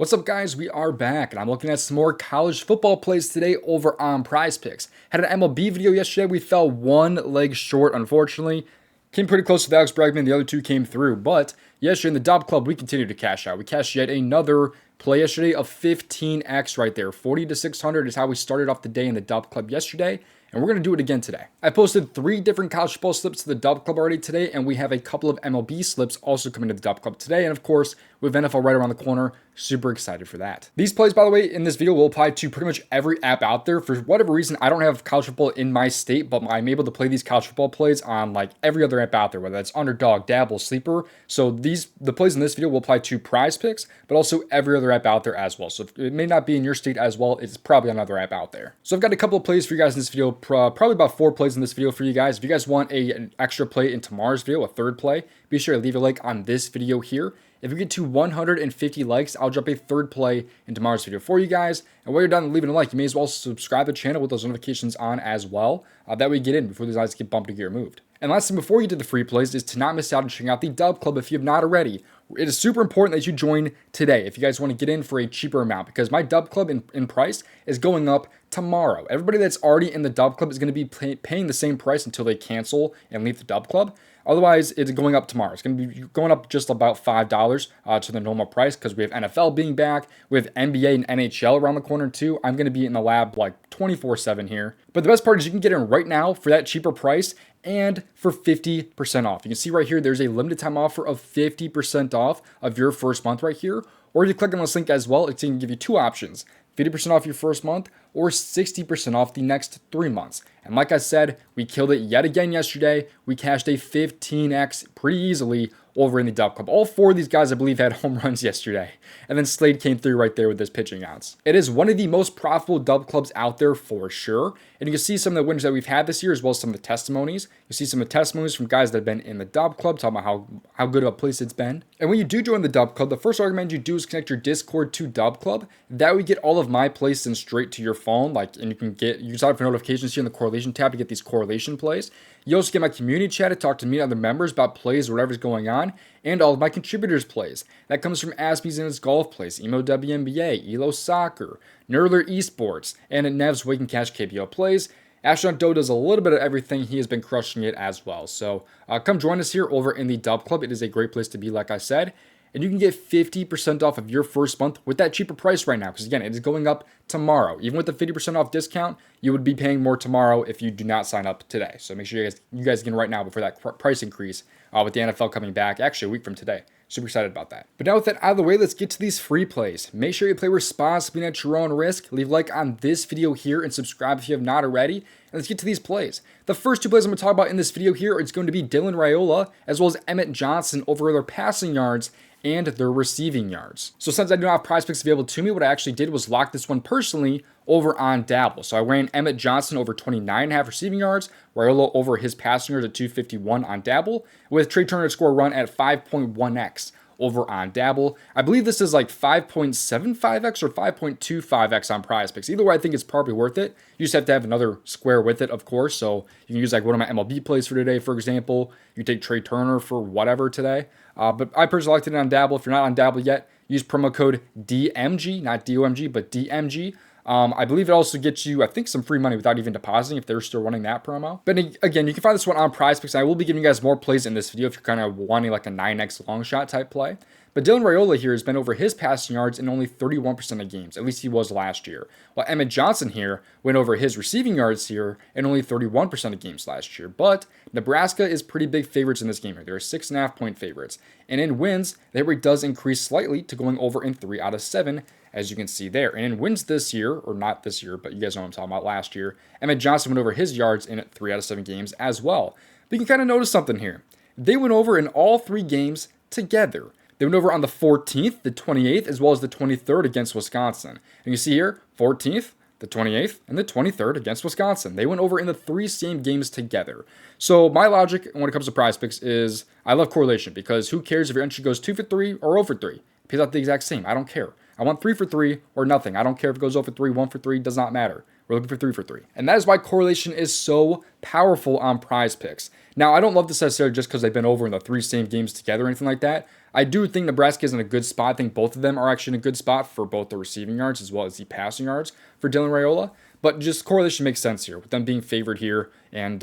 What's up, guys? We are back, and I'm looking at some more college football plays today over on PrizePicks. Had an MLB video yesterday. We fell one leg short, unfortunately. Came pretty close with Alex Bregman. The other two came through, but yesterday in the DubClub, we continued to cash out. We cashed yet another play yesterday of 15x right there. 40 to 600 is how we started off the day in the DubClub yesterday. And we're going to do it again today. I posted 3 different college football slips to the DubClub already today, and we have a couple of MLB slips also coming to the DubClub today. And of course, with NFL right around the corner, super excited for that. These plays, by the way, in this video will apply to pretty much every app out there. For whatever reason, I don't have college football in my state, but I'm able to play these college football plays on like every other app out there, whether that's Underdog, Dabble, Sleeper. So the plays in this video will apply to PrizePicks, but also every other app out there as well. So if it may not be in your state as well, it's probably another app out there. So I've got a couple of plays for you guys in this video, probably about 4 plays in this video for you guys. If you guys want an extra play in tomorrow's video, a third play, be sure to leave a like on this video here. If we get to 150 likes, I'll drop a third play in tomorrow's video for you guys. And while you're done leaving a like, you may as well subscribe to the channel with those notifications on as well. That way you get in before these guys get bumped or get removed. And last thing before you do the free plays is to not miss out on checking out the DubClub if you have not already. It is super important that you join today if you guys want to get in for a cheaper amount, because my DubClub in price is going up tomorrow. Everybody that's already in the DubClub is going to be paying the same price until they cancel and leave the DubClub. Otherwise, it's going up tomorrow. It's going to be going up just about $5 to the normal price, because we have NFL being back. We have NBA and NHL around the corner too. I'm going to be in the lab like 24/7 here. But the best part is you can get in right now for that cheaper price and for 50% off. You can see right here, there's a limited time offer of 50% off of your first month right here. Or if you click on this link as well, it's going to give you 2 options. 50% off your first month or 60% off the next 3 months. And like I said, we killed it yet again yesterday. We cashed a 15x pretty easily over in the DubClub. All 4 of these guys, I believe, had home runs yesterday. And then Slade came through right there with his pitching outs. It is one of the most profitable DubClubs out there for sure. And you can see some of the winners that we've had this year, as well as some of the testimonies. You see some of the testimonies from guys that have been in the DubClub, talking about how good of a place it's been. And when you do join the DubClub, the first recommend you do is connect your Discord to DubClub. That way you get all of my plays sent straight to your phone. And you can sign up for notifications here in the correlation tab to get these correlation plays. You also get my community chat to talk to me and other members about plays or whatever's going on, and all of my contributors' plays. That comes from Aspie's and his golf plays, Emo WNBA, Elo Soccer, Nerdler Esports, and at Nev's Wake and Cash KPO plays. Astronaut Doe does a little bit of everything. He has been crushing it as well. So come join us here over in the DubClub. It is a great place to be, like I said. And you can get 50% off of your first month with that cheaper price right now. Because again, it is going up tomorrow. Even with the 50% off discount, you would be paying more tomorrow if you do not sign up today. So make sure you guys get in right now before that price increase with the NFL coming back, actually a week from today. Super excited about that. But now with that out of the way, let's get to these free plays. Make sure you play responsibly at your own risk. Leave a like on this video here and subscribe if you have not already. And let's get to these plays. The first 2 plays I'm going to talk about in this video here is going to be Dylan Raiola as well as Emmett Johnson over their passing yards and their receiving yards. So since I do not have PrizePicks available to me, what I actually did was lock this one personally over on Dabble. So I ran Emmett Johnson over 29.5 receiving yards, Raiola over his passing yards at 251 on Dabble, with Trey Turner to score a run at 5.1x over on Dabble. I believe this is like 5.75x or 5.25x on PrizePicks. Either way, I think it's probably worth it. You just have to have another square with it, of course. So you can use like one of my MLB plays for today, for example. You take Trey Turner for whatever today. But I personally selected it on Dabble. If you're not on Dabble yet, use promo code DMG, not DOMG, but DMG. I believe it also gets you, I think, some free money without even depositing if they're still running that promo. But again, you can find this one on PrizePicks. I will be giving you guys more plays in this video if you're kind of wanting like a 9x long shot type play. But Dylan Raiola here has been over his passing yards in only 31% of games. At least he was last year. While Emmett Johnson here went over his receiving yards here in only 31% of games last year. But Nebraska is pretty big favorites in this game here. They're 6.5-point favorites. And in wins, that rate does increase slightly to going over in 3 out of 7, as you can see there. And in wins this year, or not this year, but you guys know what I'm talking about last year, Emmett Johnson went over his yards in 3 out of 7 games as well. But you can kind of notice something here. They went over in all 3 games together. They went over on the 14th, the 28th, as well as the 23rd against Wisconsin. And you see here, 14th, the 28th, and the 23rd against Wisconsin. They went over in the 3 same games together. So my logic when it comes to PrizePicks is I love correlation, because who cares if your entry goes 2 for 3 or 0 for 3? It pays out the exact same. I don't care. I want 3 for 3 or nothing. I don't care if it goes 0 for 3, 1 for 3, does not matter. We're looking for 3 for 3. And that is why correlation is so powerful on PrizePicks. Now, I don't love this necessarily just because they've been over in the 3 same games together or anything like that. I do think Nebraska is in a good spot. I think both of them are actually in a good spot for both the receiving yards as well as the passing yards for Dylan Raiola. But just correlation makes sense here with them being favored here. And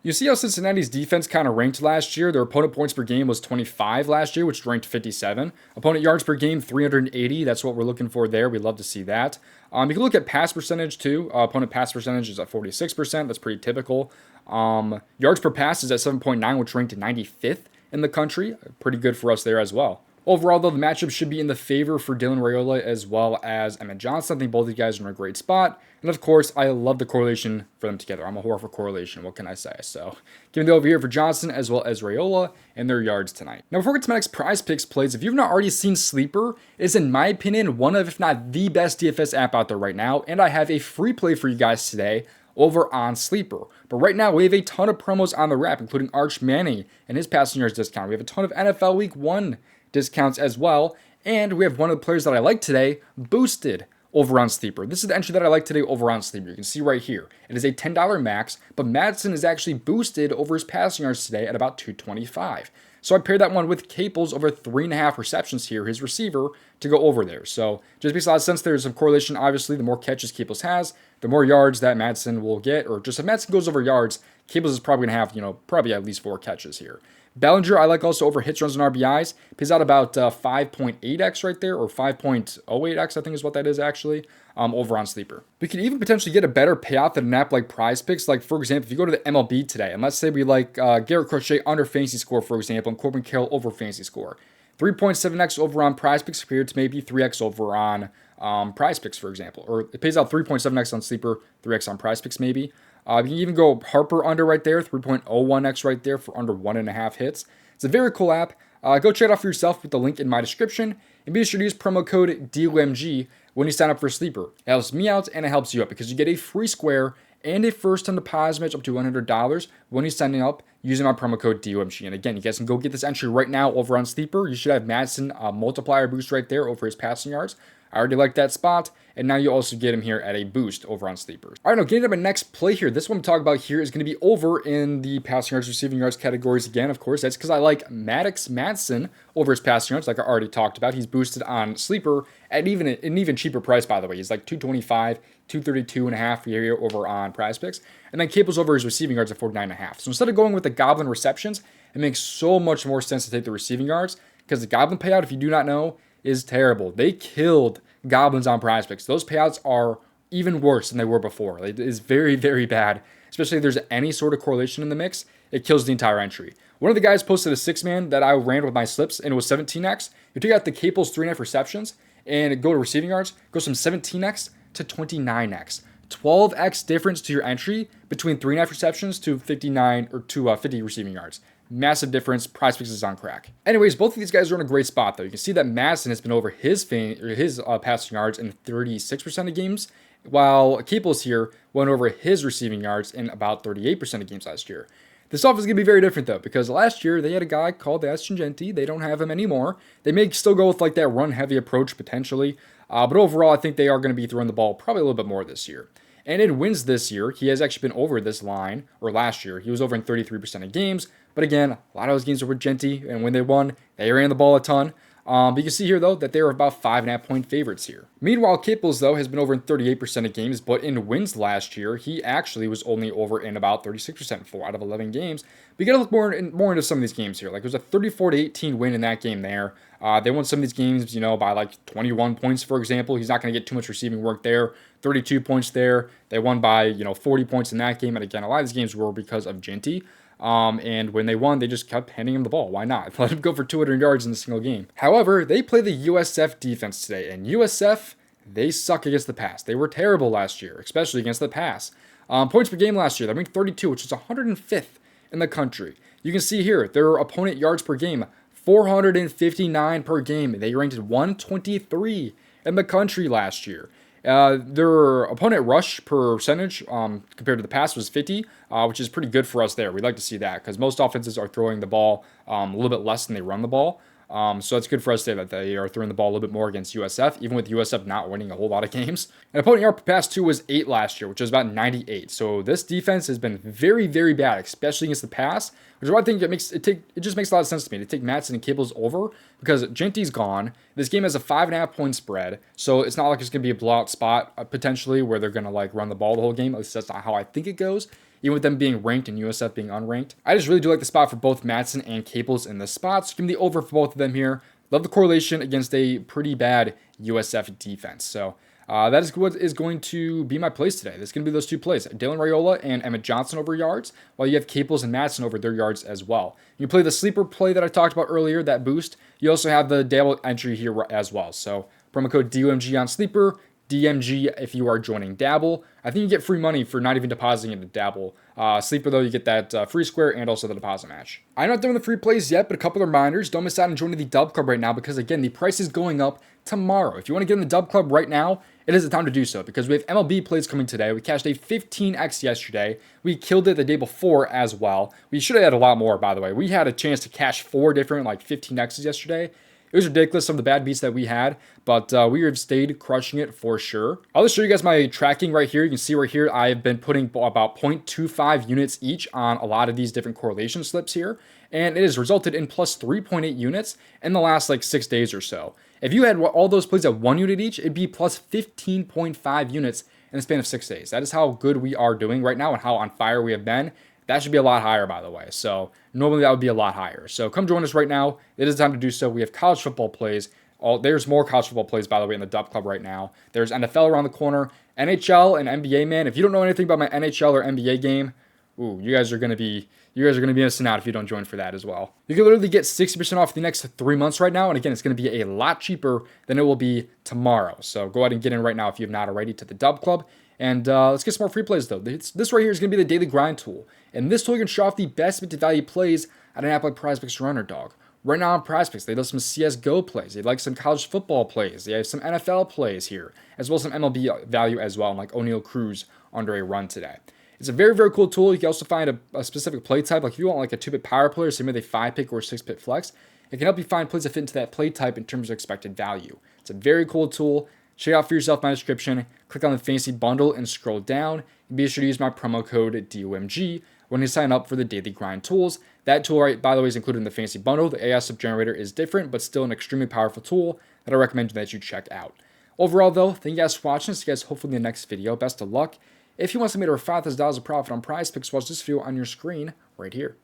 you see how Cincinnati's defense kind of ranked last year. Their opponent points per game was 25 last year, which ranked 57. Opponent yards per game, 380. That's what we're looking for there. We'd love to see that. You can look at pass percentage too. Opponent pass percentage is at 46%. That's pretty typical. Yards per pass is at 7.9, which ranked 95th in the country. Pretty good for us there as well. Overall, though, the matchup should be in the favor for Dylan Raiola as well as Emmett Johnson. I think both of these guys are in a great spot. And of course, I love the correlation for them together. I'm a whore for correlation. What can I say? So, give me the over here for Johnson as well as Raiola and their yards tonight. Now, before we get to my next PrizePicks plays, if you've not already seen Sleeper, it is, in my opinion, one of, if not the best DFS app out there right now. And I have a free play for you guys today over on Sleeper. But right now, we have a ton of promos on the wrap, including Arch Manning and his passing yards discount. We have a ton of NFL Week 1 discounts as well. And we have one of the players that I like today boosted over on Sleeper. This is the entry that I like today over on Sleeper. You can see right here. It is a $10 max, but Madsen is actually boosted over his passing yards today at about 225. So I paired that one with Caples over 3.5 receptions here, his receiver, to go over there. So just makes a lot of sense. There's some correlation. Obviously, the more catches Caples has, the more yards that Madsen will get. Or just if Madsen goes over yards, Caples is probably going to have, probably at least 4 catches here. Bellinger, I like also over hits, runs, and RBIs. Pays out about 5.8x right there, or 5.08x, I think is what that is actually, over on Sleeper. We could even potentially get a better payout than an app like PrizePicks. Like, for example, if you go to the MLB today, and let's say we like Garrett Crochet under fantasy score, for example, and Corbin Carroll over fantasy score. 3.7x over on PrizePicks compared to maybe 3x over on PrizePicks, for example. Or it pays out 3.7x on Sleeper, 3x on PrizePicks maybe. You can even go Harper under right there, 3.01x right there for under 1.5 hits. It's a very cool app. Go check it out for yourself with the link in my description. And be sure to use promo code DOMG when you sign up for Sleeper. It helps me out and it helps you out because you get a free square and a first-time deposit match up to $100 when you're signing up using my promo code DOMG. And again, you guys can go get this entry right now over on Sleeper. You should have Madsen multiplier boost right there over his passing yards. I already like that spot, and now you also get him here at a boost over on Sleepers. All right, now getting to my next play here. This one I'm talking about here is going to be over in the passing yards, receiving yards categories again, of course. That's because I like Maddox Madsen over his passing yards, like I already talked about. He's boosted on Sleeper at an even cheaper price, by the way. He's like $225, $232.5 here over on PrizePicks. And then Caples over his receiving yards at $49.5. So instead of going with the Goblin receptions, it makes so much more sense to take the receiving yards because the Goblin payout, if you do not know, is terrible. They killed Goblins on PrizePicks. Those payouts are even worse than they were before. It is very, very bad, especially if there's any sort of correlation in the mix. It kills the entire entry. One of the guys posted a 6-man that I ran with my slips, and it was 17x. You take out the Caples 3.5 receptions and go to receiving yards, goes from 17x to 29x. 12x difference to your entry between 3.5 receptions to 59 or to 50 receiving yards. Massive difference. PrizePicks is on crack. Anyways, both of these guys are in a great spot, though. You can see that Madsen has been over his passing yards in 36% of games, while Caples here went over his receiving yards in about 38% of games last year. This offense is going to be very different, though, because last year they had a guy called Ashton Genty. They don't have him anymore. They may still go with like that run-heavy approach potentially, but overall, I think they are going to be throwing the ball probably a little bit more this year. And in wins this year, he has actually been over this line, or last year, he was over in 33% of games. But again, a lot of those games were with Genty, and when they won, they ran the ball a ton. But you can see here, though, that they are about 5.5-point favorites here. Meanwhile, Caples, though, has been over in 38% of games, but in wins last year, he actually was only over in about 36%, 4 out of 11 games. But you got to look more into some of these games here. Like, there was a 34-18 win in that game there. They won some of these games, by like 21 points, for example. He's not going to get too much receiving work there. 32 points there. They won by, 40 points in that game. And again, a lot of these games were because of Genty. And when they won, they just kept handing him the ball. Why not? Let him go for 200 yards in a single game. However, they play the USF defense today, and USF, they suck against the pass. They were terrible last year, especially against the pass. Points per game last year, they ranked 32, which is 105th in the country. You can see here, their opponent yards per game, 459 per game. They ranked 123 in the country last year. Their opponent rush percentage compared to the pass was 50, which is pretty good for us there. We'd like to see that because most offenses are throwing the ball a little bit less than they run the ball. So it's good for us to say that they are throwing the ball a little bit more against USF, even with USF not winning a whole lot of games. And opponent yard per pass too was 8 last year, which is about 98. So this defense has been very, very bad, especially against the pass, which is why I think it just makes a lot of sense to me to take Matson and Cables over, because Jinty's gone. This game has a 5.5 point spread, so it's not like it's going to be a blowout spot potentially where they're going to like run the ball the whole game. At least that's not how I think it goes, even with them being ranked and USF being unranked. I just really do like the spot for both Matson and Cables in this spot, so give me the over for both of them here. Love the correlation against a pretty bad USF defense. So that is what is going to be my plays today. This is going to be those two plays. Dylan Raiola and Emmett Johnson over yards, while you have Cables and Matson over their yards as well. You play the sleeper play that I talked about earlier, that boost. You also have the Dabble entry here as well. So promo code DOMG on sleeper, DMG if you are joining Dabble. I think you get free money for not even depositing into Dabble. Sleeper, though, you get that free square and also the deposit match. I'm not doing the free plays yet, but a couple of reminders. Don't miss out on joining the DubClub right now because, again, the price is going up tomorrow. If you want to get in the DubClub right now, it is the time to do so because we have MLB plays coming today. We cashed a 15x yesterday. We killed it the day before as well. We should have had a lot more, by the way. We had a chance to cash 4 different 15x's yesterday. It was ridiculous, some of the bad beats that we had, but we have stayed crushing it for sure. I'll just show you guys my tracking right here. You can see right here, I've been putting about 0.25 units each on a lot of these different correlation slips here, and it has resulted in plus 3.8 units in the last 6 days or so. If you had all those plays at 1 unit each, it'd be plus 15.5 units in the span of 6 days. That is how good we are doing right now and how on fire we have been. That should be a lot higher, by the way. So normally that would be a lot higher. So come join us right now. It is time to do so. We have college football plays. There's more college football plays, by the way, in the DubClub right now. There's NFL around the corner. NHL and NBA, man. If you don't know anything about my NHL or NBA game, you guys are gonna be missing out if you don't join for that as well. You can literally get 60% off the next 3 months right now. And again, it's gonna be a lot cheaper than it will be tomorrow. So go ahead and get in right now if you have not already to the DubClub. And let's get some more free plays, though. This right here is going to be the daily grind tool. And this tool, you can show off the best bit to value plays at an app like PrizePicks or Underdog. Right now on PrizePicks, they love some CSGO plays. They like some college football plays. They have some NFL plays here, as well as some MLB value as well, like O'Neal Cruz under a run today. It's a very, very cool tool. You can also find a specific play type. Like if you want a 2-bit power play or same with a 5-pick or 6-bit flex, it can help you find plays that fit into that play type in terms of expected value. It's a very cool tool. Check it out for yourself in my description. Click on the fancy bundle and scroll down. And be sure to use my promo code DOMG when you sign up for the daily grind tools. That tool, right, by the way, is included in the fancy bundle. The AI sub generator is different, but still an extremely powerful tool that I recommend that you check out. Overall, though, thank you guys for watching. See you guys hopefully in the next video. Best of luck. If you want to make over $5,000 of profit on PrizePicks, watch this video on your screen right here.